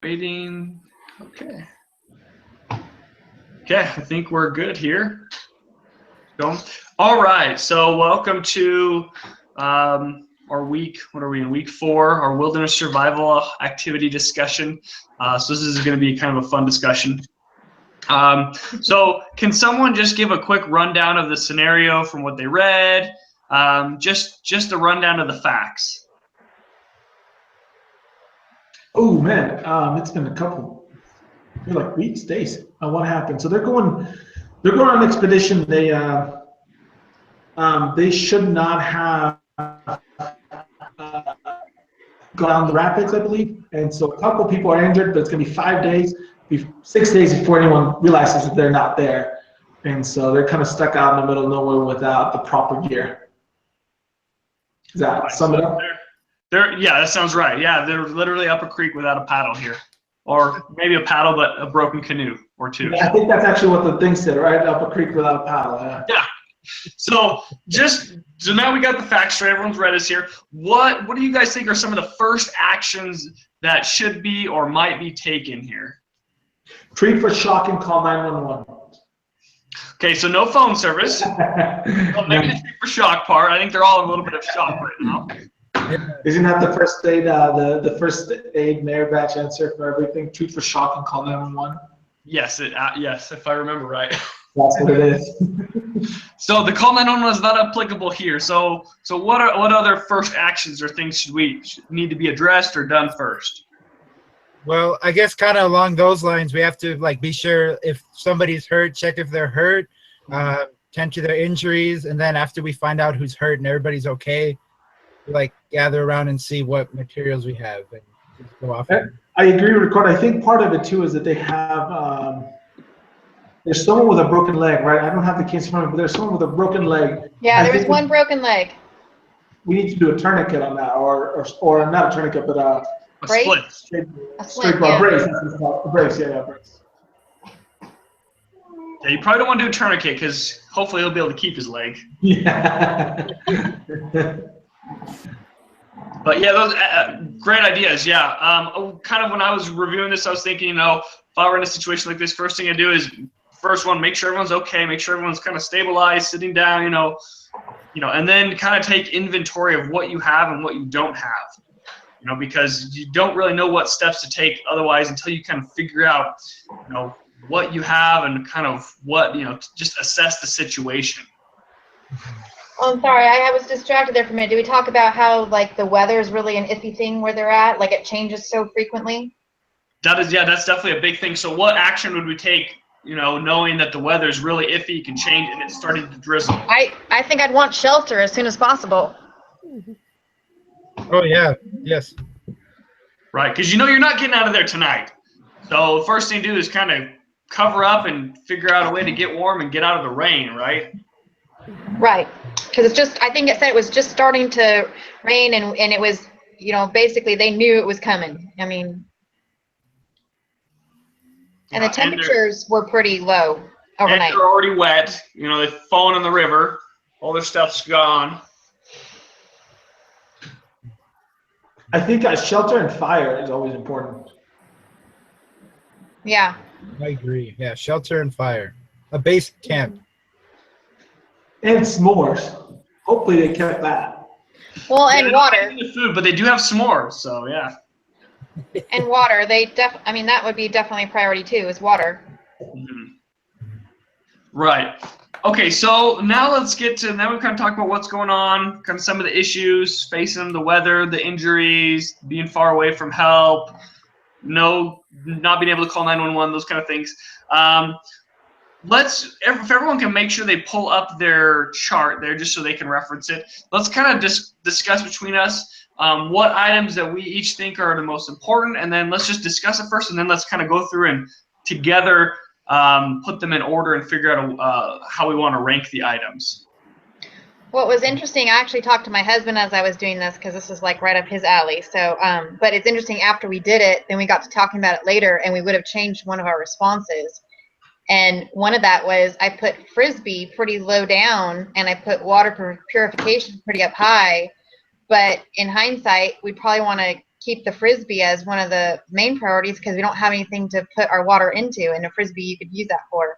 Waiting. Okay. Okay, I think we're good here. Go. All right. So welcome to our week. What are we in? Week 4, our wilderness survival activity discussion. So this is going to be kind of a fun discussion. So can someone just give a quick rundown of the scenario from what they read? Just a rundown of the facts. Oh man, it's been a couple, like weeks, days. What happened? So they're going on an expedition. They should not have gone down the rapids, I believe. And so a couple people are injured, but it's gonna be 5 days, 6 days before anyone realizes that they're not there. And so they're kind of stuck out in the middle of nowhere without the proper gear. Does that sum it up? Yeah, that sounds right. Yeah, they're literally up a creek without a paddle here. Or maybe a paddle, but a broken canoe or two. Yeah, I think that's actually what the thing said, right? Up a creek without a paddle. Yeah. So now we got the facts straight. Everyone's read us here. What do you guys think are some of the first actions that should be or might be taken here? Treat for shock and call 911. Okay, so no phone service. Well, maybe the treat for shock part. I think they're all in a little bit of shock right now. Isn't that the first aid, the first aid mayor batch answer for everything? Treat for shock and call 911. Yes, yes, if I remember right. That's what it is. So the call 911 is not applicable here. So what other first actions or things should need to be addressed or done first? Well, I guess kind of along those lines, we have to be sure if somebody's hurt, check if they're hurt, tend to their injuries, and then after we find out who's hurt and everybody's okay, gather around and see what materials we have and just go off. I agree with Ricardo. I think part of it too is that they have there's someone with a broken leg, right? I don't have the case in front of me, but there's someone with a broken leg. Yeah, there was one broken leg. We need to do a tourniquet on that, or not a tourniquet, but a split. Straight bar brace. A brace, yeah, brace. Yeah, you probably don't want to do a tourniquet because hopefully he'll be able to keep his leg. Yeah. But yeah, those great ideas. Yeah, kind of when I was reviewing this, I was thinking, if I were in a situation like this, first thing I do is make sure everyone's okay, make sure everyone's kind of stabilized, sitting down, and then kind of take inventory of what you have and what you don't have, because you don't really know what steps to take otherwise until you kind of figure out, what you have and kind of what, just assess the situation. Oh, I'm sorry, I was distracted there for a minute. Do we talk about how the weather is really an iffy thing where they're at? It changes so frequently? That's definitely a big thing. So what action would we take, knowing that the weather is really iffy, can change, and it's starting to drizzle? I think I'd want shelter as soon as possible. Oh, yeah. Yes. Right, because you're not getting out of there tonight. So the first thing to do is kind of cover up and figure out a way to get warm and get out of the rain, right? Right, because I think it said it was just starting to rain, and it was, basically they knew it was coming. I mean, and the temperatures were pretty low overnight. And they're already wet. They've fallen in the river. All their stuff's gone. I think shelter and fire is always important. Yeah. I agree. Yeah, shelter and fire. A base camp. And s'mores. Hopefully they kept that. Well, and water. The food, but they do have s'mores, so yeah. And water. That would be definitely a priority too, is water. Mm-hmm. Right. Okay, so now let's get to, now we've kind of talked about what's going on, kind of some of the issues facing them, the weather, the injuries, being far away from help, not being able to call 911, those kind of things. If everyone can make sure they pull up their chart there just so they can reference it, let's kind of discuss between us what items that we each think are the most important, and then let's just discuss it first, and then let's kind of go through and together put them in order and figure out how we want to rank the items. What was interesting, I actually talked to my husband as I was doing this because this is right up his alley. So, but it's interesting, after we did it, then we got to talking about it later, and we would have changed one of our responses. And one of that was I put Frisbee pretty low down, and I put water purification pretty up high. But in hindsight, we'd probably want to keep the Frisbee as one of the main priorities because we don't have anything to put our water into, and a Frisbee you could use that for.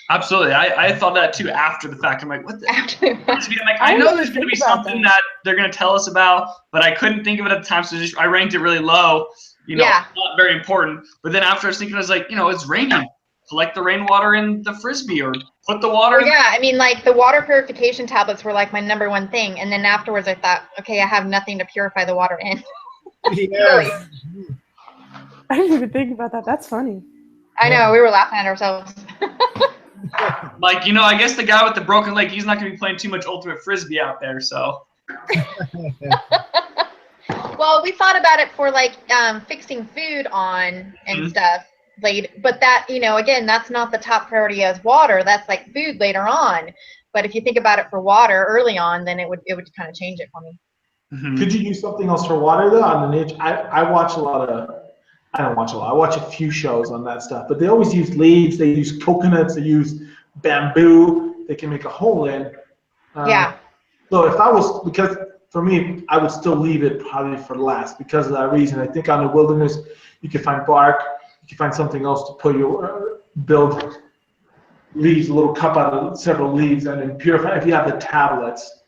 Absolutely. I thought that too after the fact. I'm like, what the? After I'm like, I I know didn't there's even going to be think about something that. that they're going to tell us about, but I couldn't think of it at the time, so I ranked it really low. You know, Yeah. not very important. But then after I was thinking, I was like, it's raining. Collect the rainwater in the Frisbee or put the water Well, in. yeah, I mean, like the water purification tablets were like my number one thing, and then afterwards I thought, okay, I have nothing to purify the water in. Yeah. I didn't even think about that. That's funny. I know, we were laughing at ourselves. Like, I guess the guy with the broken leg, he's not going to be playing too much Ultimate Frisbee out there, so. Well, we thought about it for like fixing food on and Mhm. stuff late, but that, again, that's not the top priority as water. That's like food later on. But if you think about it for water early on, then it would kind of change it for me. Mhm. Could you use something else for water though on the niche? I watch a lot of. I don't watch a lot. I watch a few shows on that stuff, but they always use leaves. They use coconuts. They use bamboo. They can make a hole in. Yeah. So if I was, because for me, I would still leave it probably for last because of that reason. I think on the wilderness, you can find bark. You can find something else to put your build leaves, a little cup out of several leaves, and then purify if you have the tablets.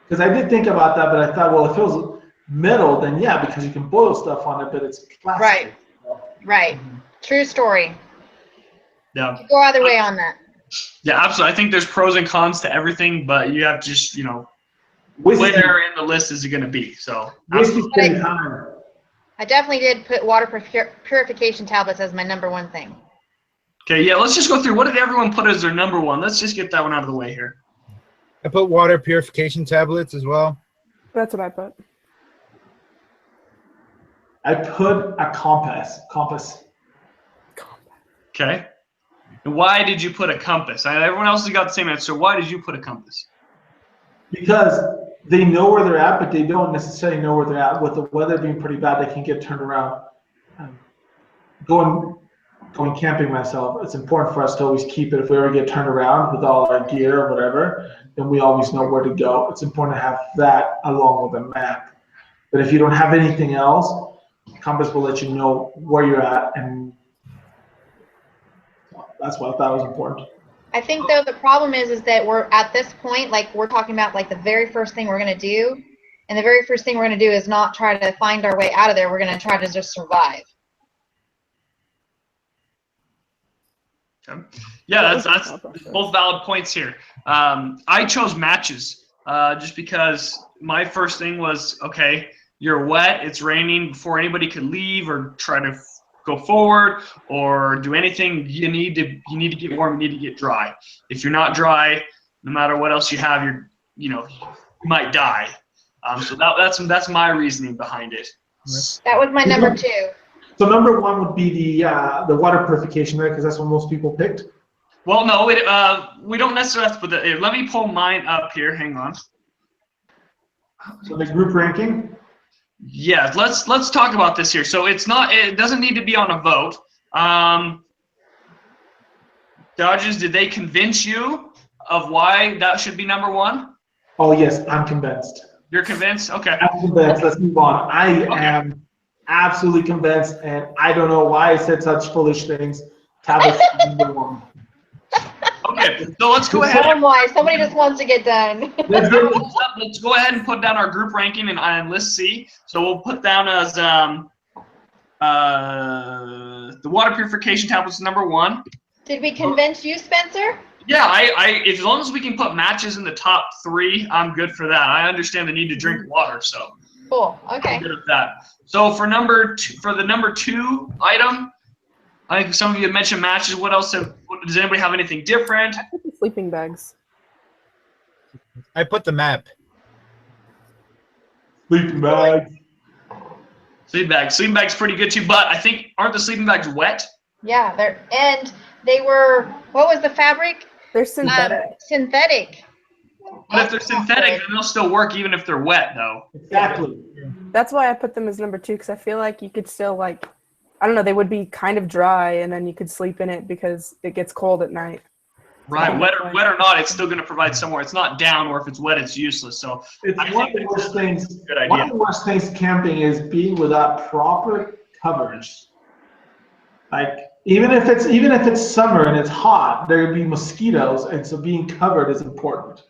Because I did think about that, but I thought, well, if it was metal, then yeah, because you can boil stuff on it, but it's plastic. Right. Right. True story. Yeah. Could go either way on that. Yeah, absolutely. I think there's pros and cons to everything, but you have to just, Whiskey, where in the list is it going to be? So, whiskey absolutely. spend time. I definitely did put water purification tablets as my number one thing. Okay, yeah, let's just go through. What did everyone put as their number one? Let's just get that one out of the way here. I put water purification tablets as well. That's what I put. I put a compass. Okay. And why did you put a compass? Everyone else has got the same answer. Why did you put a compass? Because they know where they're at, but they don't necessarily know where they're at. With the weather being pretty bad, they can get turned around. Going camping myself, it's important for us to always keep it. If we ever get turned around with all our gear or whatever, then we always know where to go. It's important to have that along with a map. But if you don't have anything else, compass will let you know where you're at, and that's why I thought was important. I think though the problem is that we're at this point, like we're talking about like the very first thing we're gonna do, and the very first thing we're gonna do is not try to find our way out of there. We're gonna try to just survive. Okay. Yeah, that's both valid points here. I chose matches just because my first thing was, okay, you're wet, it's raining, before anybody could leave or try to go forward or do anything, you need to get warm, you need to get dry. If you're not dry, no matter what else you have, you might die. So that's my reasoning behind it. That was my number two. So number one would be the water purification, right? Because that's what most people picked. Well, no, we don't necessarily have to put that. Let me pull mine up here. Hang on. So the group ranking. Yeah, let's talk about this here. So it doesn't need to be on a vote. Dodgers, did they convince you of why that should be number one? Oh yes, I'm convinced. You're convinced? Okay. I'm convinced. Let's move on. I am absolutely convinced, and I don't know why I said such foolish things. Tablets number one. Okay, so let's go ahead. Oh my! Somebody just wants to get done. Let's go ahead and put down our group ranking and list C. So we'll put down as the water purification tablets number one. Did we convince you, Spencer? Yeah, I as long as we can put matches in the top three, I'm good for that. I understand the need to drink water, so Cool. Okay. I'm good with that. So for the number two item, I think some of you had mentioned matches. What else? Does anybody have anything different? I put the sleeping bags. I put the map. Sleeping bag. Sleeping bags. Sleeping bags pretty good too, but I think aren't the sleeping bags wet? Yeah, they were. What was the fabric? They're synthetic. Synthetic. But if they're synthetic, then they'll still work even if they're wet, though. Exactly. That's why I put them as number two, because I feel like you could still I don't know, they would be kind of dry, and then you could sleep in it because it gets cold at night. Right, wet or not, it's still going to provide somewhere. It's not down, or if it's wet, it's useless. So It's I one of think the worst things. good One idea. of the worst things camping is being without proper covers. Like even if it's summer and it's hot, there will be mosquitoes, and so being covered is important.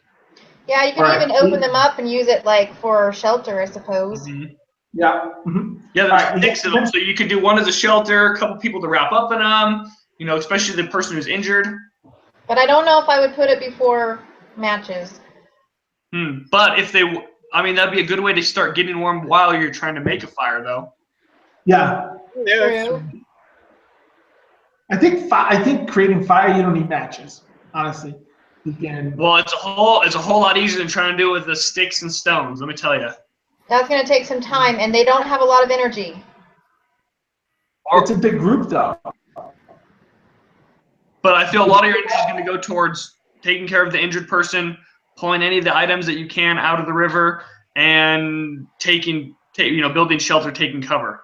Yeah, you can Right. even open them up and use it like for shelter, I suppose. Mhm. Yeah. Mhm. Yeah, All there's right, 6 of them, so you could do one as a shelter, a couple people to wrap up in them. You know, especially the person who's injured. But I don't know if I would put it before matches. But if they, I mean, that'd be a good way to start getting warm while you're trying to make a fire, though. Yeah. Yeah, True. I think creating fire, you don't need matches. Honestly, you can. Well, it's a whole lot easier than trying to do it with the sticks and stones. Let me tell you. That's going to take some time, and they don't have a lot of energy. It's a big group, though. But I feel a lot of your energy is going to go towards taking care of the injured person, pulling any of the items that you can out of the river, and building shelter, taking cover.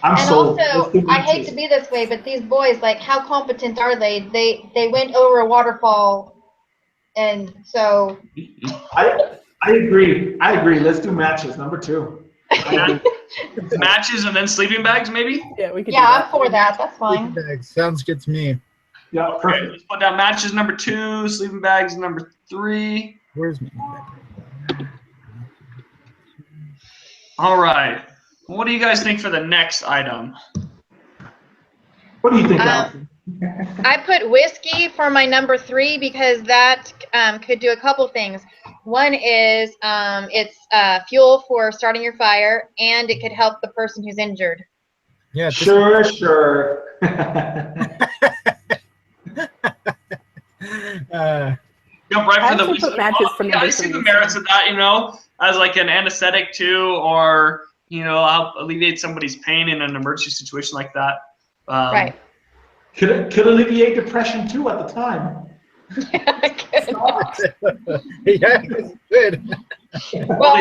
I'm And sold. Let's also, do I hate to be this way, but these boys, like, how competent are they? They went over a waterfall, and so I agree. Let's do matches. Number 2. I agree. Matches and then sleeping bags, maybe? Yeah, we could. yeah, do I'm that. for that. That's fine. bags. Sounds good to me. Yeah, Okay, perfect. let's put down matches number 2, sleeping bags number 3. Where's my bag? All right. What do you guys think for the next item? What do you think, Um, Allison? I put whiskey for my number 3 because that could do a couple things. One is it's fuel for starting your fire, and it could help the person who's injured. Yeah. Sure. Jump right I for the actually put matches for I number see 3. the merits of that, as like an anesthetic too, or help alleviate somebody's pain in an emergency situation like that. Right. Could alleviate depression too at the time. Yeah, good. Well,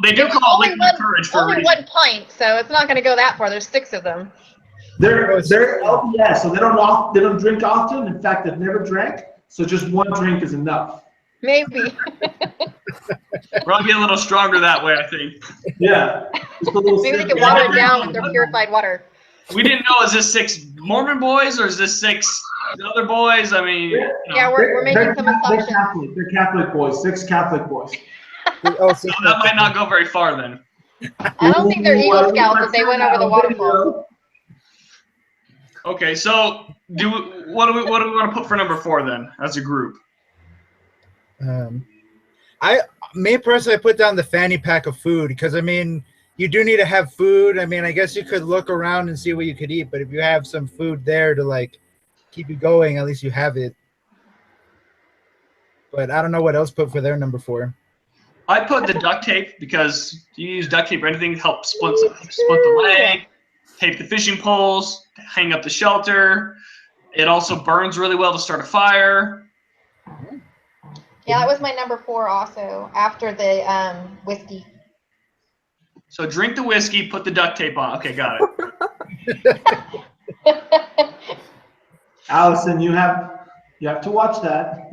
They do call it liquid courage for a only reason. 1 pint, so it's not going to go that far. There's 6 of them. They're LDS, so they don't drink often. In fact, they've never drank, so just 1 drink is enough. Maybe. Probably get a little stronger that way, I think. Yeah. Just a little Maybe they sip. can water it down with their purified water. We didn't know, is this 6 Mormon boys or is this 6 other boys? I mean, Yeah, we're making some assumptions. They're Catholic boys. 6 Catholic boys. Oh, so that might not go very far then. I don't think they're Eagle Scouts if they went over the waterfall. Okay, so what do we want to put for number 4 then as a group? Me personally, I put down the fanny pack of food because I mean, you do need to have food. I mean, I guess you could look around and see what you could eat, but if you have some food there to like keep you going, at least you have it. But I don't know what else put for their number 4. I put the duct tape because you use duct tape or anything to help split the leg, tape the fishing poles, hang up the shelter. It also burns really well to start a fire. Yeah, that was my number 4 also, after the whiskey. So drink the whiskey, put the duct tape on. Okay, got it. Allison, you have to watch that.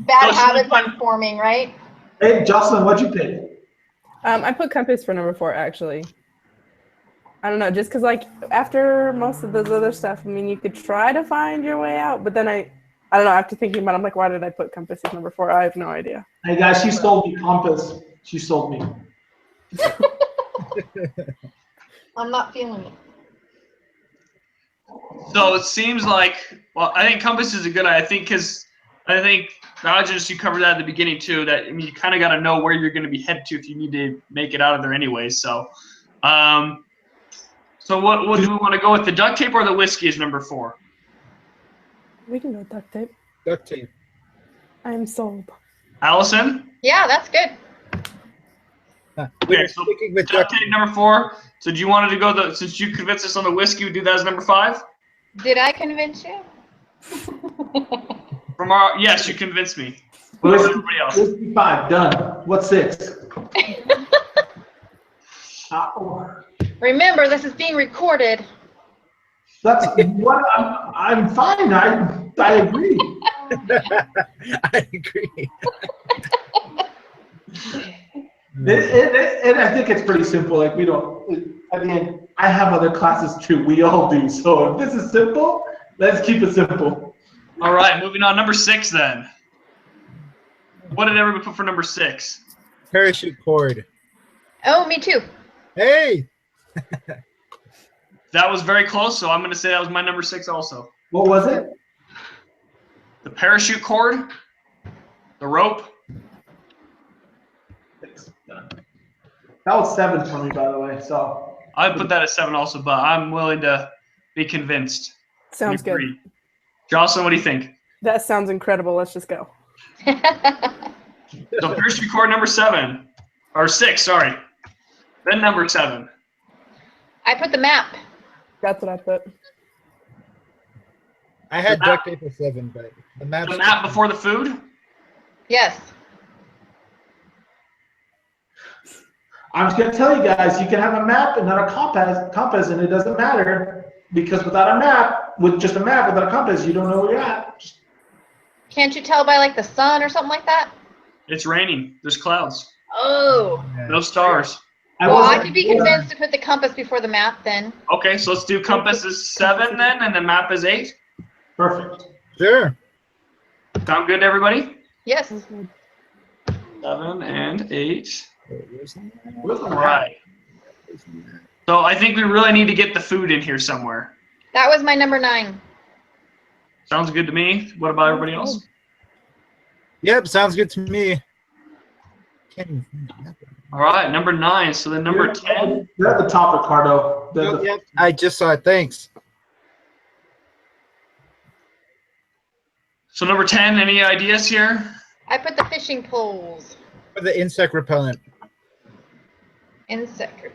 Bad habits I'm forming, right? Hey, Jocelyn, what'd you pick? I put compass for number 4 actually. I don't know, just because like after most of those other stuff, I mean, you could try to find your way out, but then I don't know. After thinking about it, I'm like, why did I put compass as number 4? I have no idea. Hey guys, she sold me compass. She sold me. I'm not feeling it. So it seems like, well, I think compass is a good idea. I think Rogers, you covered that at the beginning too. That I mean, you kind of got to know where you're going to be headed to if you need to make it out of there anyway. So, so what do we want to go with? The duct tape or the whiskey is number 4? We can go duct tape. Duct tape. I am sold. Allison? Yeah, that's good. Okay, so Sticking with duct tape number 4. So do you want to go since you convinced us on the whiskey, we do that as number 5? Did I convince you? Yes, you convinced me. What about everybody else? 55, done. What's 6? Remember, this is being recorded. That's what I'm fine. I agree. I agree. And I think it's pretty simple. Like we don't. At the end, I have other classes too. We all do. So if this is simple, let's keep it simple. All right, moving on. Number 6 then. What did everybody put for number 6? Parachute cord. Oh, me too. Hey, That was very close, so I'm going to say that was my number 6 also. What was it? The parachute cord, the rope. That was 7 for me, by the way. So I put that at 7 also, but I'm willing to be convinced. Sounds good. Agree. Jocelyn, what do you think? That sounds incredible. Let's just go. So parachute cord number 7, or 6, sorry. Then number 7. I put the map. That's what I put. I had The duct tape at 7, but the map. The map before the food. Yes. I'm just gonna tell you guys, you can have a map and not a compass, and it doesn't matter because without a map, with just a map without a compass, you don't know where you're at. Can't you tell by like the sun or something like that? It's raining. There's clouds. Oh. No stars. Well, I wasn't- could be convinced to put the compass before the map then. Okay, so let's do compass is 7 then, and the map is 8. Perfect. Sure. Sound good to everybody? Yes. 7 and 8. Where's the All map? right. So I think we really need to get the food in here somewhere. That was my number 9. Sounds good to me. What about everybody else? Yep, sounds good to me. Can't even find the map. All right, number 9. So then number 10. They're at the top, Ricardo. Oh, yep, I just saw it. Thanks. So number 10, any ideas here? I put the fishing poles. For the insect repellent. Insect.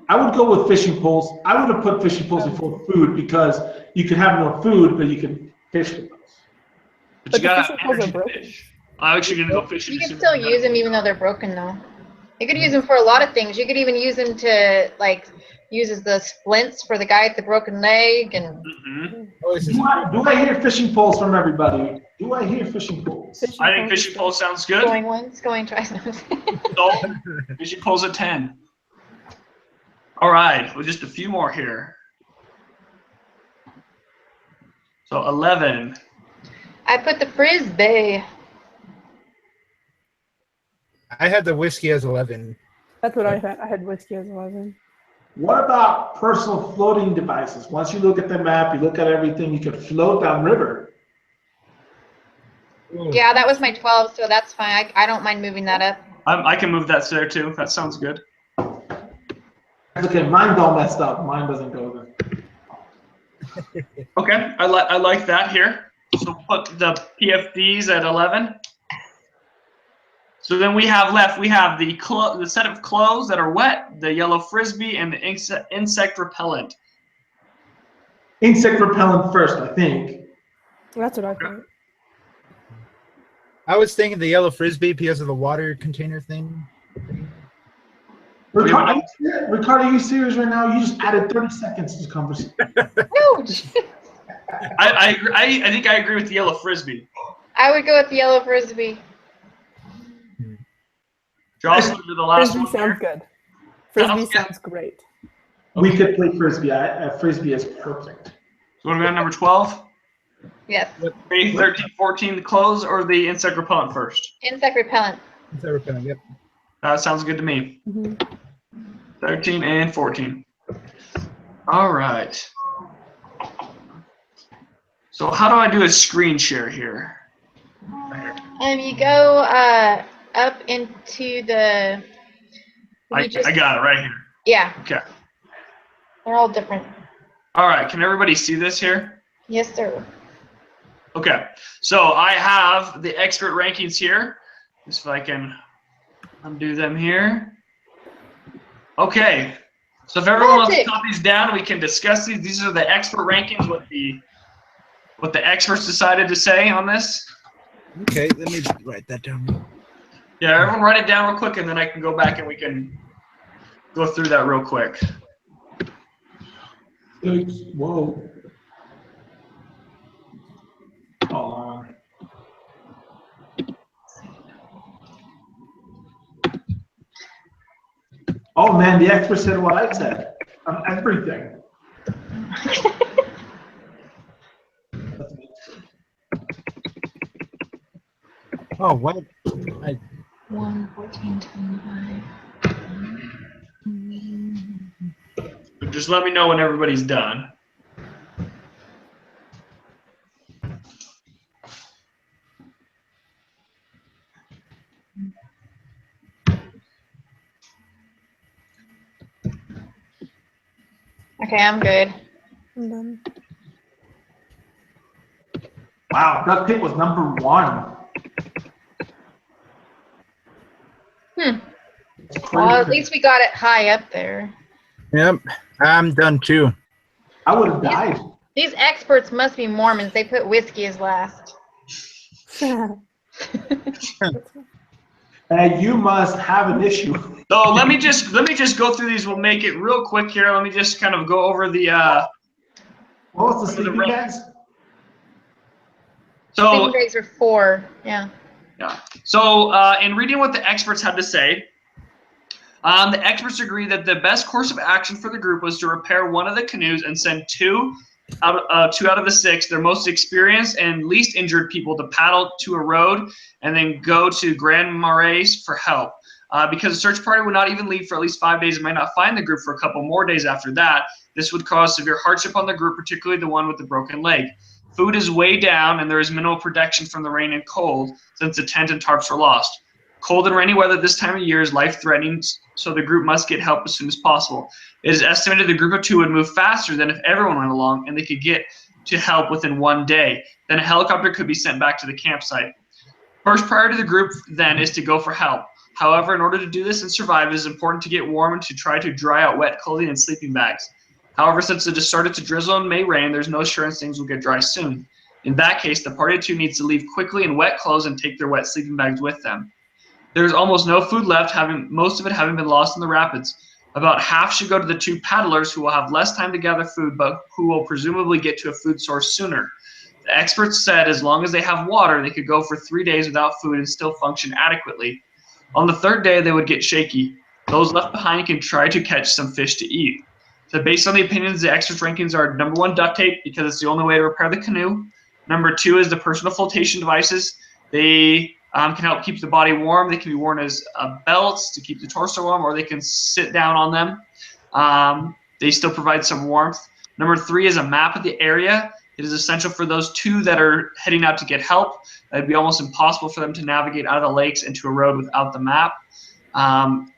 I would go with fishing poles. I would have put fishing poles before food because you can have more food, but you can fish with those. But But you gotta the have fishing poles energy are to broken. fish. I'm actually gonna go fishing. You as can soon as still I'm use done. them even though they're broken though. You could use them for a lot of things. You could even use them to like use as the splints for the guy with the broken leg and Mhm. Oh, this is Do I hear fishing poles from everybody? Do I hear fishing poles? I think fishing pole sounds good. going once, going twice. So fishing pole's at 10. All right, well, just a few more here. So 11. I put the frisbee. I had the whiskey as 11. That's what I had. I had whiskey as 11. What about personal floating devices? Once you look at the map, you look at everything, you can float down river. Yeah, that was my 12, so that's fine. I don't mind moving that up. I can move that there too. That sounds good. Okay, mine's all messed up. Mine doesn't go there. Okay, I like that here. So put the PFDs at 11. So then we have left, we have the set of clothes that are wet, the yellow frisbee, and the insect repellent. Insect repellent first, I think. That's what I thought. I was thinking the yellow frisbee because of the water container thing. Ricardo, are you serious right now? You just added 30 seconds to this conversation. No, I think I agree with the yellow frisbee. I would go with the yellow frisbee. Jocelyn, to the last Frisbee one. sounds here. good. Frisbee Sounds good. sounds great. We could play frisbee. Frisbee is perfect. So what are we on number 12? Yes, 13, 14, the clothes or the insect repellent first? insect repellent. Insect repellent, yep. That sounds good to me. Mhm. 13 and 14. All right. So how do I do a screen share here? You go up into the. I got it right here. Yeah, Okay. they're all different. All right. Can everybody see this here? Yes, sir. Okay. So I have the expert rankings here. Just if I can undo them here. Okay. So if everyone wants to Magic. copy these down, we can discuss these. These are the expert rankings, what the experts decided to say on this. Okay, let me write that down. Yeah, everyone write it down real quick, and then I can go back and we can go through that real quick. Whoa. Hold on. Oh man, the expert said what I said on everything. Oh, what? 1:14:25. Just let me know when everybody's done. Okay, I'm good. I'm done. Wow, duct tape was number 1. Well, at least we got it high up there. Yep, I'm done too. I would have died. These experts must be Mormons. They put whiskey as last. You must have an issue. So let me just go through these. We'll make it real quick here. Let me just kind of go over the. What was the sleeping bags? Sleeping So bags are 4. Yeah. yeah. So in reading what the experts had to say, the experts agree that the best course of action for the group was to repair one of the canoes and send two out of the 6, their most experienced and least injured people, to paddle to a road and then go to Grand Marais for help. Because the search party would not even leave for at least 5 days and might not find the group for a couple more days after that, this would cause severe hardship on the group, particularly the one with the broken leg. Food is way down, and there is minimal protection from the rain and cold since the tent and tarps were lost. Cold and rainy weather this time of year is life-threatening, so the group must get help as soon as possible. It is estimated the group of 2 would move faster than if everyone went along, and they could get to help within 1 day. Then a helicopter could be sent back to the campsite. First priority to the group, then, is to go for help. However, in order to do this and survive, it is important to get warm and to try to dry out wet clothing and sleeping bags. However, since it has started to drizzle and may rain, there's no assurance things will get dry soon. In that case, the party of 2 needs to leave quickly in wet clothes and take their wet sleeping bags with them. There is almost no food left, most of it having been lost in the rapids. About half should go to the 2 paddlers, who will have less time to gather food, but who will presumably get to a food source sooner. The experts said as long as they have water, they could go for 3 days without food and still function adequately. On the 3rd day, they would get shaky. Those left behind can try to catch some fish to eat. So based on the opinions, the experts' rankings are number 1, duct tape, because it's the only way to repair the canoe. Number 2 is the personal flotation devices. They can help keep the body warm. They can be worn as belts to keep the torso warm, or they can sit down on them. They still provide some warmth. Number 3 is a map of the area. It is essential for those 2 that are heading out to get help. It'd be almost impossible for them to navigate out of the lakes into a road without the map.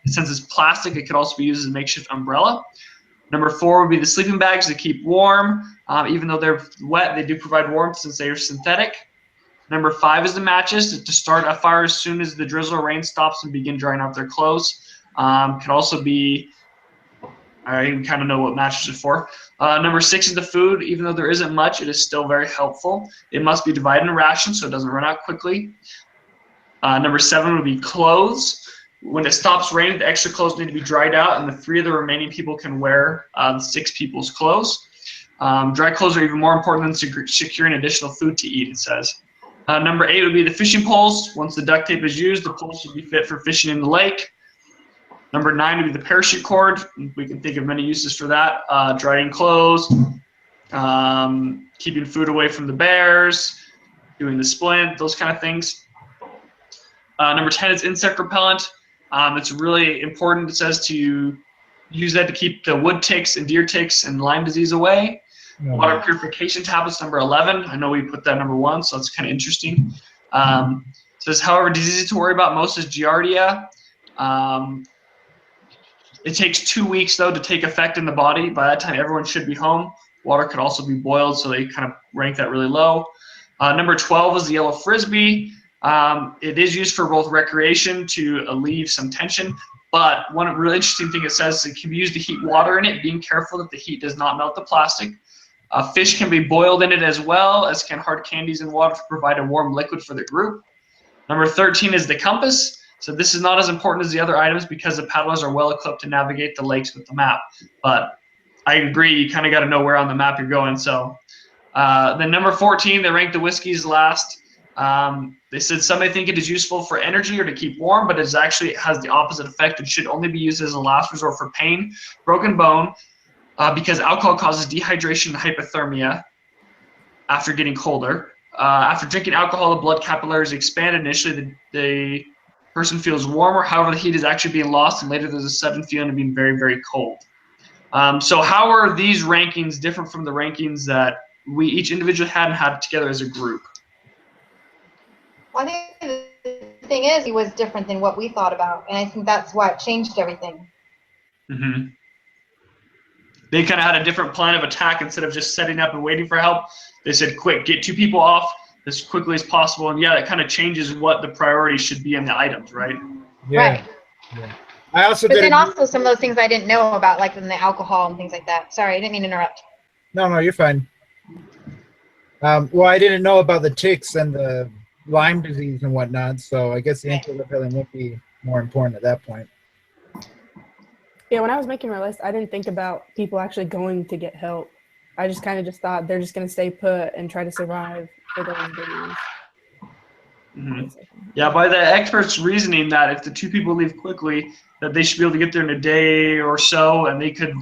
Since it's plastic, it could also be used as a makeshift umbrella. Number 4 would be the sleeping bags to keep warm. Even though they're wet, they do provide warmth since they are synthetic. Number 5 is the matches to start a fire as soon as the drizzle or rain stops and begin drying out their clothes. Could also be, I kind of know what matches are for. Number 6 is the food. Even though there isn't much, it is still very helpful. It must be divided in rations so it doesn't run out quickly. Number 7 would be clothes. When it stops raining, the extra clothes need to be dried out, and the 3 of the remaining people can wear the 6 people's clothes. Dry clothes are even more important than securing additional food to eat, it says. Number 8 would be the fishing poles. Once the duct tape is used, the poles should be fit for fishing in the lake. Number 9 would be the parachute cord. We can think of many uses for that. Drying clothes, keeping food away from the bears, doing the splint, those kind of things. Number 10 is insect repellent. It's really important, it says, to use that to keep the wood ticks and deer ticks and Lyme disease away. Water purification tablets, number 11. I know we put that number 1, so that's kind of interesting. It says, however, diseases to worry about most is Giardia. It takes 2 weeks, though, to take effect in the body. By that time, everyone should be home. Water could also be boiled, so they kind of rank that really low. Number 12 is the yellow frisbee. It is used for both recreation to alleviate some tension, but one really interesting thing it says it can be used to heat water in it, being careful that the heat does not melt the plastic. Fish can be boiled in it as well, as can hard candies and water to provide a warm liquid for the group. Number 13 is the compass. So this is not as important as the other items because the paddlers are well equipped to navigate the lakes with the map, but I agree. You kind of got to know where on the map you're going. So then number 14, they ranked the whiskeys last. They said some may think it is useful for energy or to keep warm, but it actually has the opposite effect. It should only be used as a last resort for pain, broken bone, because alcohol causes dehydration and hypothermia after getting colder. After drinking alcohol, the blood capillaries expand. Initially, the person feels warmer. However, the heat is actually being lost, and later there's a sudden feeling of being very, very cold. So how are these rankings different from the rankings that we each individually had together as a group? Well, I think the thing is, he was different than what we thought about, and I think that's why it changed everything. Mm-hmm. They kind of had a different plan of attack. Instead of just setting up and waiting for help, they said, quick, get 2 people off as quickly as possible. And yeah, that kind of changes what the priority should be in the items, right? Yeah. Right. Yeah. I also But did. then also some of those things I didn't know about, like in the alcohol and things like that. Sorry, I didn't mean to interrupt. No, you're fine. Well, I didn't know about the ticks and the Lyme disease and whatnot, so I guess the antirepelant would be more important at that point. Yeah, when I was making my list, I didn't think about people actually going to get help. I just kind of just thought they're just going to stay put and try to survive for those days. Mm-hmm. Yeah, by the experts' reasoning that if the 2 people leave quickly, that they should be able to get there in a day or so, and they could,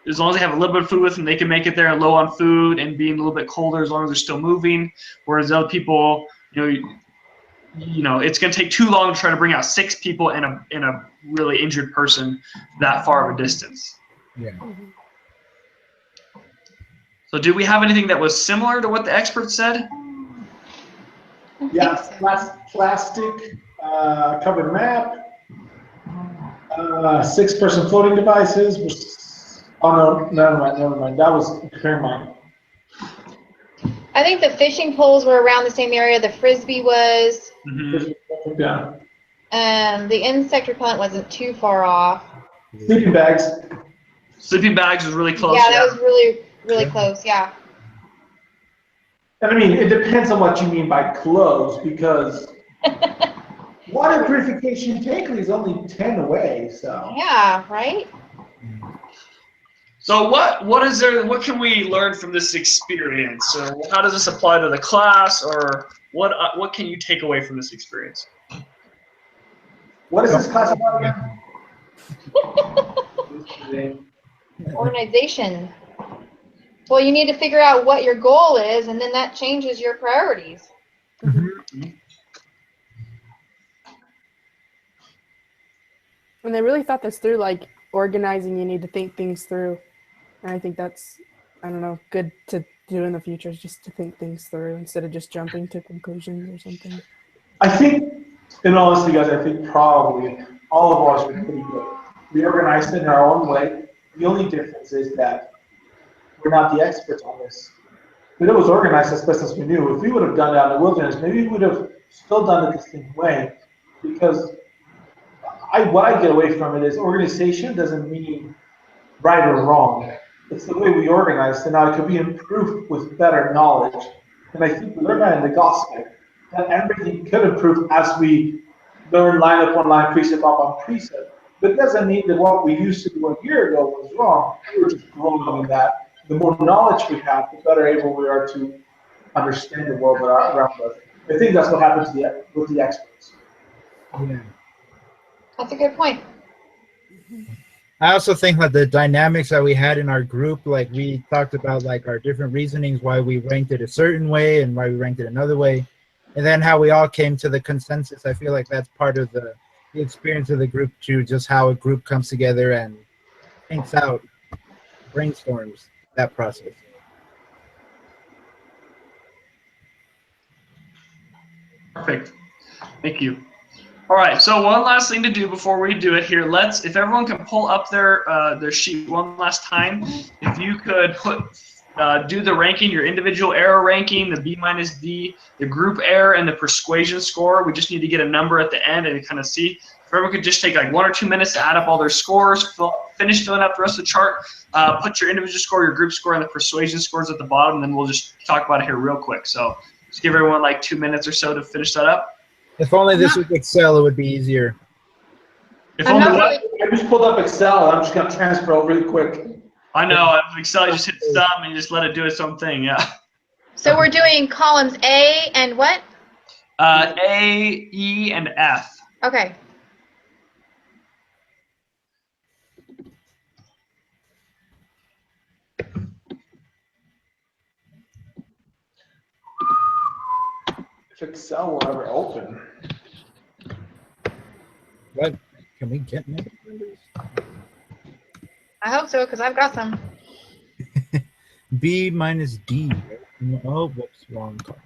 as long as they have a little bit of food with them, they can make it there low on food and being a little bit colder as long as they're still moving. Whereas other people, it's going to take too long to try to bring out 6 people and a really injured person that far of a distance. Yeah. So did we have anything that was similar to what the experts said? Yeah, plastic covered map, 6-person floating devices. Oh no, never mind. That was Fairmont. I think the fishing poles were around the same area the frisbee was. Mm-hmm. Yeah. The insect repellent wasn't too far off. Sleeping bags. Sleeping bags was really close. Yeah, that was really, really close. Yeah. And I mean, it depends on what you mean by close, because water purification technically is only 10 away, so. Yeah, right? So what can we learn from this experience? So how does this apply to the class, or what can you take away from this experience? What is this class about again? Organization. Well, you need to figure out what your goal is, and then that changes your priorities. And they really thought this through, like organizing, you need to think things through. And I think that's, I don't know, good to do in the future, is just to think things through instead of just jumping to conclusions or something. I think, in all honesty, guys, I think probably all of ours were pretty good. We organized it in our own way. The only difference is that we're not the experts on this. But it was organized as best as we knew. If we would have done it out in the wilderness, maybe we would have still done it the same way. Because what I get away from it is organization doesn't mean right or wrong. It's the way we organize, and now it could be improved with better knowledge. And I think we learned that in the gospel, that everything could improve as we learn line upon line, precept upon precept. But it doesn't mean that what we used to do a year ago was wrong. We were just growing in that. The more knowledge we have, the better able we are to understand the world around us. I think that's what happens with the experts. Yeah. That's a good point. I also think that the dynamics that we had in our group, like we talked about like our different reasonings, why we ranked it a certain way and why we ranked it another way, and then how we all came to the consensus. I feel like that's part of the experience of the group too, just how a group comes together and thinks out, brainstorms that process. Perfect. Thank you. All right, so one last thing to do before we do it here. If everyone can pull up their sheet one last time. If you could do the ranking, your individual error ranking, the B-D, the group error, and the persuasion score. We just need to get a number at the end and kind of see. If everyone could just take like 1 or 2 minutes to add up all their scores, finish filling out the rest of the chart, put your individual score, your group score, and the persuasion scores at the bottom, and then we'll just talk about it here real quick. So just give everyone like 2 minutes or so to finish that up. If only this was Excel, it would be easier. If I'm only not what? really, I just pulled up Excel. I'm just going to transfer over really quick. I know. Excel, you just hit sum and you just let it do its own thing. Yeah. So we're doing columns A and what? A, E, and F. Okay. If Excel will ever open. What? Can we get negative numbers? I hope so, because I've got some. B minus D. Oh, whoops, wrong column.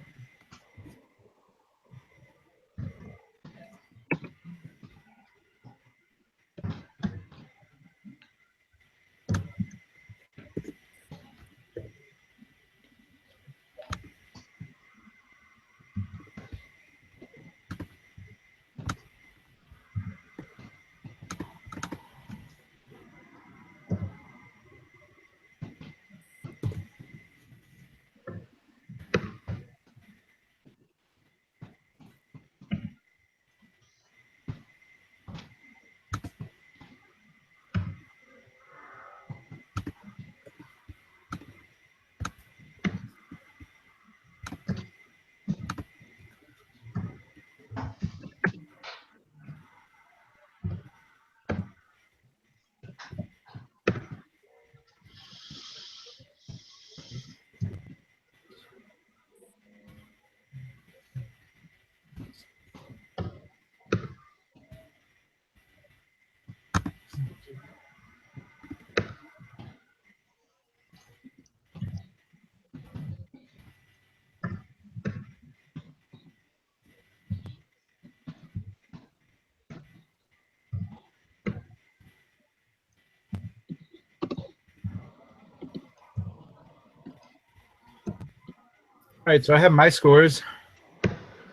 All right, so I have my scores.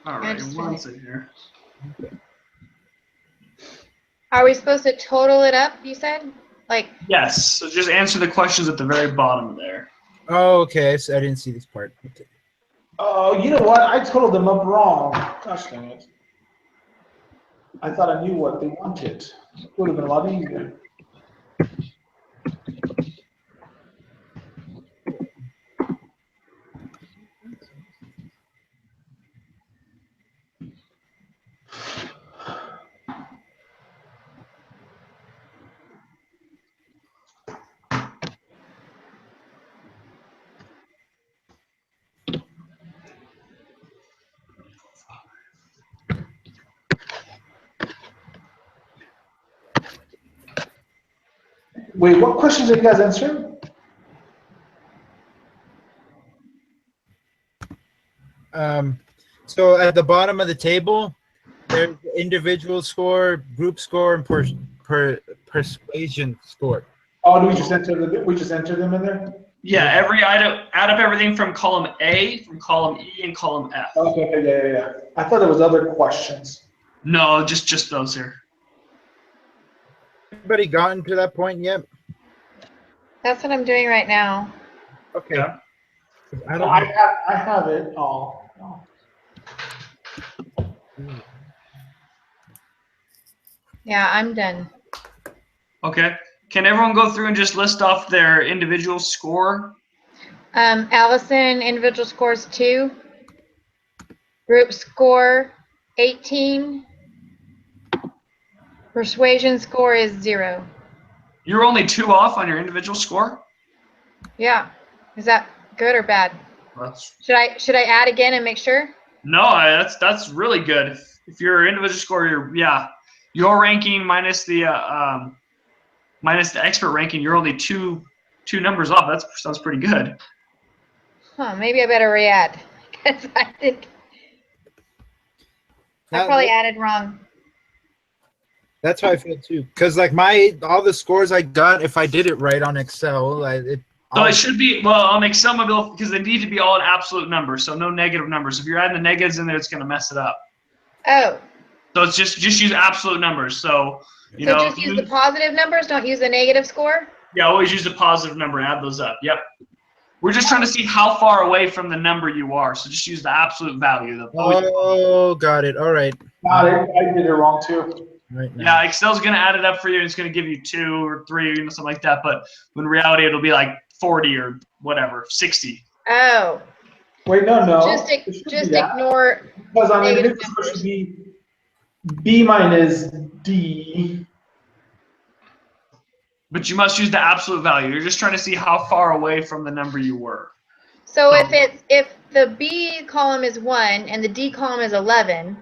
All right, one second here. Are we supposed to total it up, you said? Like, Yes. So just answer the questions at the very bottom there. Oh, okay. So I didn't see this part. Okay. Oh, you know what? I totaled them up wrong. Gosh dang it. I thought I knew what they wanted. It would have been a lot easier. Wait, what questions are you guys answering? So at the bottom of the table, there's the individual score, group score, and persuasion score. Oh, do we just enter them in there? Yeah, every item, add up everything from column A, from column E, and column F. Okay, yeah. I thought there was other questions. No, just those here. Anybody gotten to that point yet? that's what I'm doing right now. Okay. Yeah. I don't I know. have it all. Yeah, I'm done. Okay. Can everyone go through and just list off their individual score? Allison, individual scores 2. Group score 18. Persuasion score is 0. You're only 2 off on your individual score? Yeah. Is that good or bad? That's, Should I add again and make sure? no, that's really good. If your individual score, your ranking minus the expert ranking, you're only two numbers off. That sounds pretty good. Huh, maybe I better re-add. Because I probably added wrong. That's how I feel too. Because like all the scores I got, if I did it right on Excel, So it should be, well, on Excel, because they need to be all in absolute numbers, so no negative numbers. If you're adding the negatives in there, it's going to mess it up. Oh. So it's just use absolute numbers. So, Just use the positive numbers, don't use the negative score? Yeah, always use a positive number and add those up. Yep. We're just trying to see how far away from the number you are. So just use the absolute value. Oh, got it. All right. Got it. I did it wrong too. right now. Yeah, Excel's going to add it up for you. And it's going to give you 2 or 3, something like that. But in reality, it'll be like 40 or whatever, 60. Oh, Wait, no. just It shouldn't just be that. ignore. Because on negative individual score numbers. should be B minus D. But you must use the absolute value. You're just trying to see how far away from the number you were. So if the B column is 1 and the D column is 11.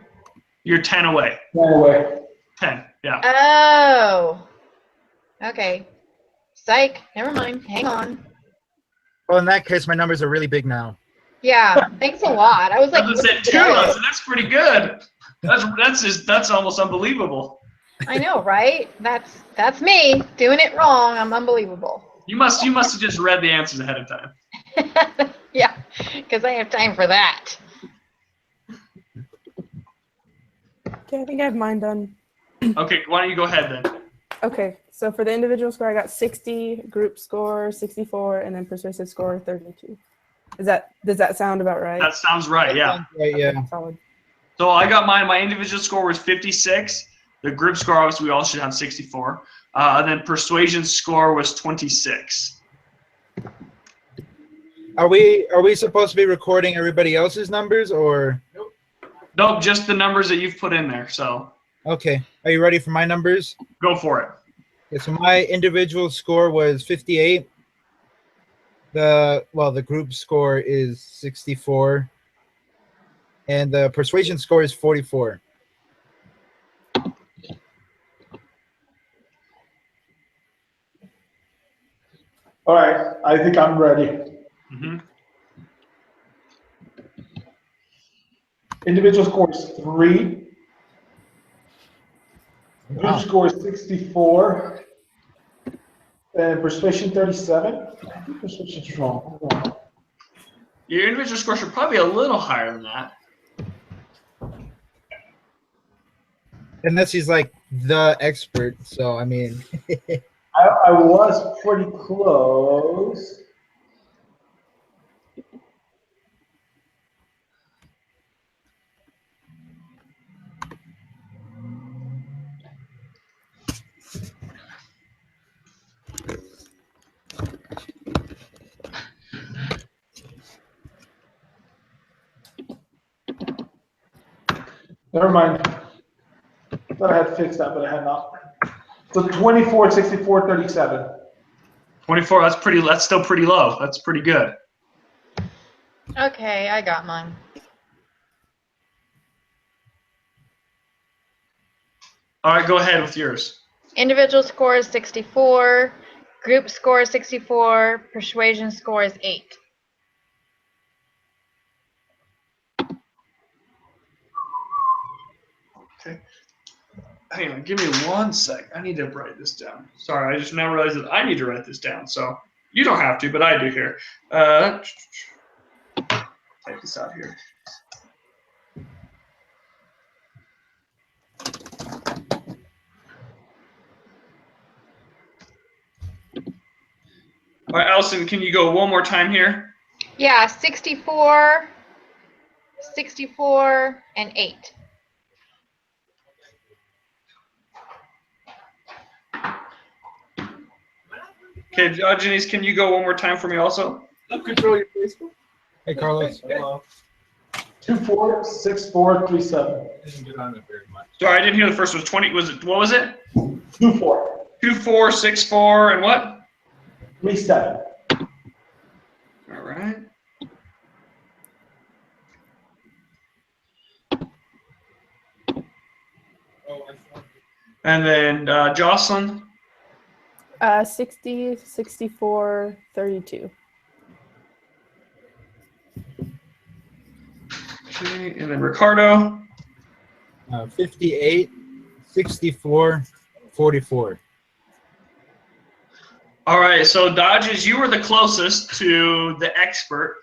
You're 10 away. Right away. 10, yeah. Oh. Okay. Psych. Never mind. Hang on. Well, in that case, my numbers are really big now. Yeah. Thanks a lot. I was like, I said 2. I said, that's pretty good. That's almost unbelievable. I know, right? That's me doing it wrong. I'm unbelievable. You must have just read the answers ahead of time. Yeah, because I have time for that. Okay, I think I have mine done. Okay, why don't you go ahead then? Okay, so for the individual score, I got 60, group score 64, and then persuasive score 32. Does that sound about right? That sounds right, yeah. Right, yeah. Solid. So I got mine. My individual score was 56. The group score, obviously, we all should have 64. And then persuasion score was 26. Are we supposed to be recording everybody else's numbers or? Nope, just the numbers that you've put in there. So Okay. Are you ready for my numbers? go for it. Okay, so my individual score was 58. The group score is 64. And the persuasion score is 44. All right, I think I'm ready. Mhm. Individual score is 3. Group Wow. score is 64. And persuasion 37. I think persuasion's wrong. Hold on. Your individual score should probably be a little higher than that. Unless he's like the expert. So, I mean, I was pretty close. Never mind. Thought I had fixed that, but I had not. So 24, 64, 37. 24, that's still pretty low. That's pretty good. Okay, I got mine. All right, go ahead with yours. Individual score is 64. Group score is 64. Persuasion score is 8. Okay. Hang on, give me 1 sec. I need to write this down. Sorry, I just now realized that I need to write this down. So you don't have to, but I do here. Type this out here. All right, Allison, can you go one more time here? Yeah, 64, 64, and 8. Okay, Janice, can you go one more time for me also? Control your Facebook. hey, Carlos. Hello. 24, 64, 37. Sorry, I didn't hear the first one. 20. What was it? 24, 2, 4, 6, 4, and what? 37. All right. And then Jocelyn. 60, 64, 32. Okay, and then Ricardo. 58, 64, 44. All right, so Dodges, you were the closest to the expert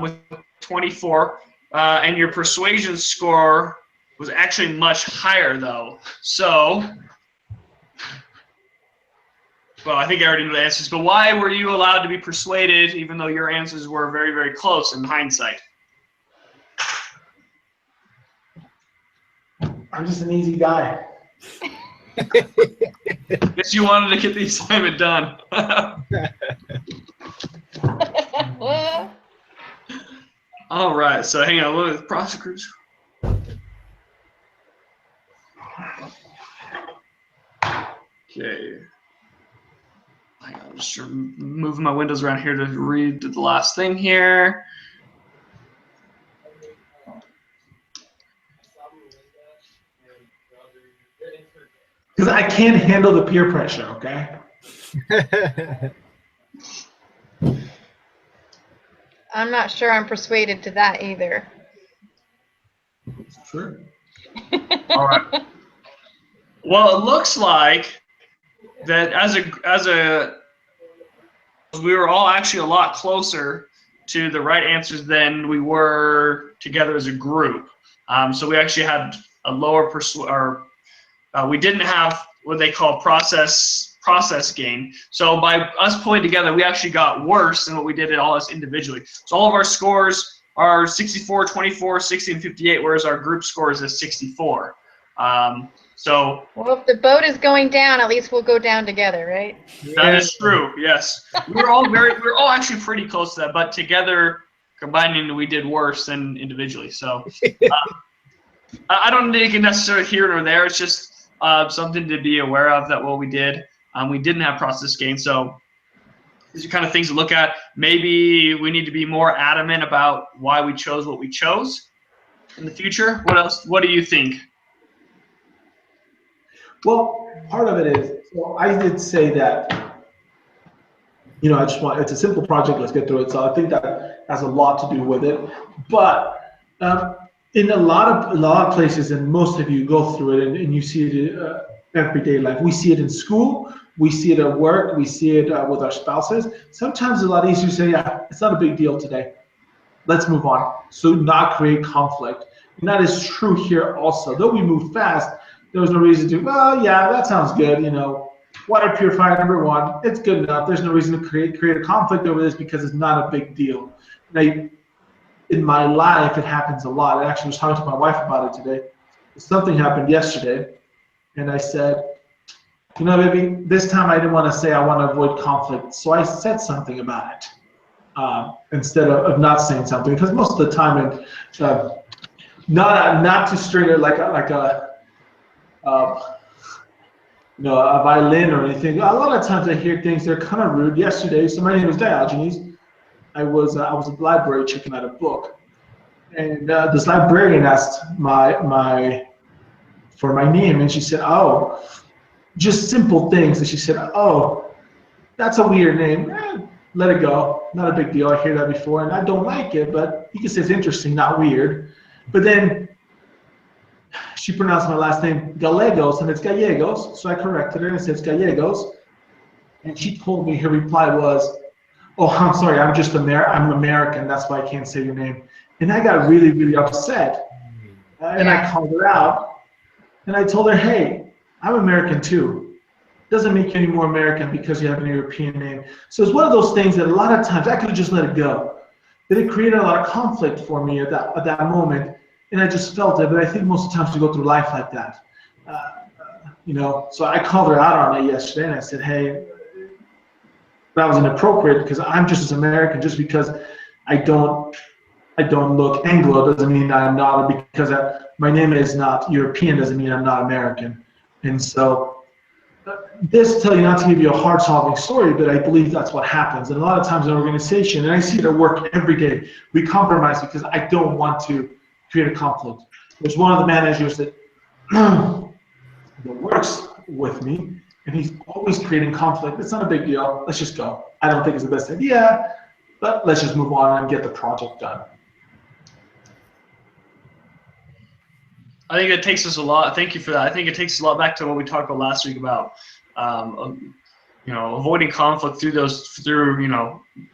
with 24, and your persuasion score was actually much higher, though. So, well, I think I already know the answers, but why were you allowed to be persuaded, even though your answers were very, very close in hindsight? I'm just an easy guy. Guess you wanted to get the assignment done. All right, so hang on, look at the prosecutors. Okay. Hang on, I'm just moving my windows around here to read the last thing here. Because I can't handle the peer pressure, okay? I'm not sure I'm persuaded to that either. Sure. All right. Well, it looks like that as a we were all actually a lot closer to the right answers than we were together as a group. So we actually had a lower we didn't have what they call process gain. So by us pulling together, we actually got worse than what we did at all as individually. So all of our scores are 64, 24, 60, and 58, whereas our group scores is 64. So Well, if the boat is going down, at least we'll go down together, right? that is true. Yes, we were all actually pretty close to that, but together combining, we did worse than individually. So I don't think it's necessarily here or there. It's just something to be aware of that what we did. We didn't have process gain, so these are kind of things to look at. Maybe we need to be more adamant about why we chose what we chose in the future. What else? What do you think? Well, part of it is, so I did say that, it's a simple project, let's get through it. So I think that has a lot to do with it. But in a lot of places, and most of you go through it and you see it everyday life. We see it in school, we see it at work, we see it with our spouses. Sometimes it's a lot easier to say, yeah, it's not a big deal today. Let's move on. So not create conflict. And that is true here also. Though we move fast, there was no reason to, well, yeah, that sounds good. Water purifier number 1, it's good enough. There's no reason to create a conflict over this because it's not a big deal. Now, in my life, it happens a lot. I actually was talking to my wife about it today. Something happened yesterday, and I said, baby, this time I didn't want to say I want to avoid conflict, so I said something about it instead of not saying something. Because most of the time, not to string it like a violin or anything. A lot of times I hear things that are kind of rude. Yesterday, so my name is Diogenes. I was at the library checking out a book, and this librarian asked for my name, and she said, "Oh, just simple things." And she said, "Oh, that's a weird name. Let it go. Not a big deal. I hear that before, and I don't like it, but you can say it's interesting, not weird." But then she pronounced my last name Gallegos, and it's Gallegos. So I corrected her and I said it's Gallegos. And she told me, her reply was, "Oh, I'm sorry, I'm American. That's why I can't say your name." And I got really, really upset. And I called her out. And I told her, "Hey, I'm American too. Doesn't make you any more American because you have an European name." So it's one of those things that a lot of times I could have just let it go. But it created a lot of conflict for me at that moment. And I just felt it, but I think most of the times we go through life like that. So I called her out on it yesterday, and I said, "Hey, that was inappropriate because I'm just as American. Just because I don't look Anglo doesn't mean I'm not. Because my name is not European doesn't mean I'm not American." And so this tell you not to give you a hard-solving story, but I believe that's what happens. And a lot of times in an organization, and I see it at work every day, we compromise because I don't want to create a conflict. There's one of the managers that works with me, and he's always creating conflict. It's not a big deal. Let's just go. I don't think it's the best idea, but let's just move on and get the project done. I think it takes us a lot. Thank you for that. I think it takes us a lot back to what we talked about last week about, avoiding conflict through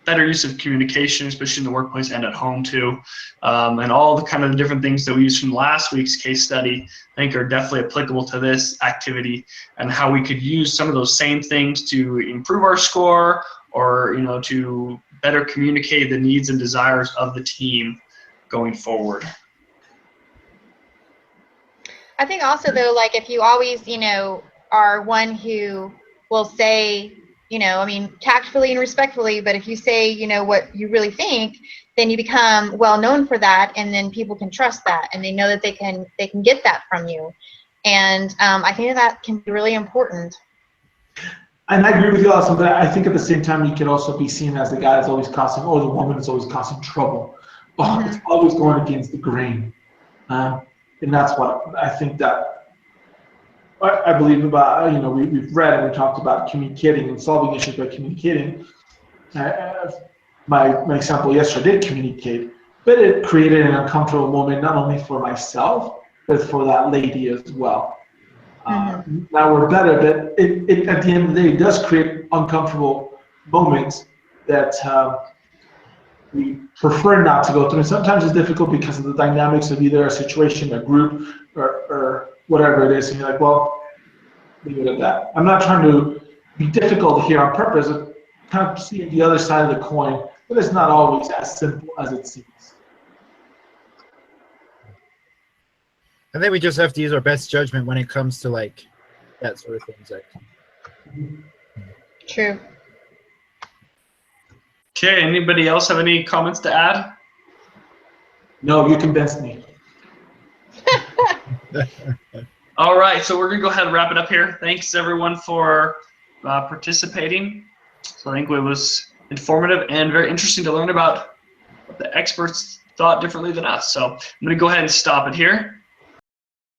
better use of communication, especially in the workplace and at home too, and all the kind of the different things that we used from last week's case study. I think are definitely applicable to this activity and how we could use some of those same things to improve our score or to better communicate the needs and desires of the team going forward. I think also though, like if you always, are one who will say, I mean, tactfully and respectfully, but if you say, what you really think, then you become well known for that, and then people can trust that, and they know that they can get that from you, and I think that can be really important. And I agree with you also, but I think at the same time you can also be seen as the guy that's always causing, or the woman that's always causing trouble. Oh, it's always going against the grain. And that's what I think that I believe about, we've read and we talked about communicating and solving issues by communicating. My example yesterday did communicate, but it created an uncomfortable moment, not only for myself, but for that lady as well. Now we're better, but it at the end of the day, it does create uncomfortable moments that we prefer not to go through. And sometimes it's difficult because of the dynamics of either a situation, a group, or whatever it is. And you're like, well, leave it at that. I'm not trying to be difficult here on purpose. I'm kind of seeing the other side of the coin, but it's not always as simple as it seems. I think we just have to use our best judgment when it comes to like that sort of things. True. Okay, anybody else have any comments to add? No, you convinced me. All right, so we're going to go ahead and wrap it up here. Thanks, everyone, for participating. So I think it was informative and very interesting to learn about what the experts thought differently than us. So I'm going to go ahead and stop it here.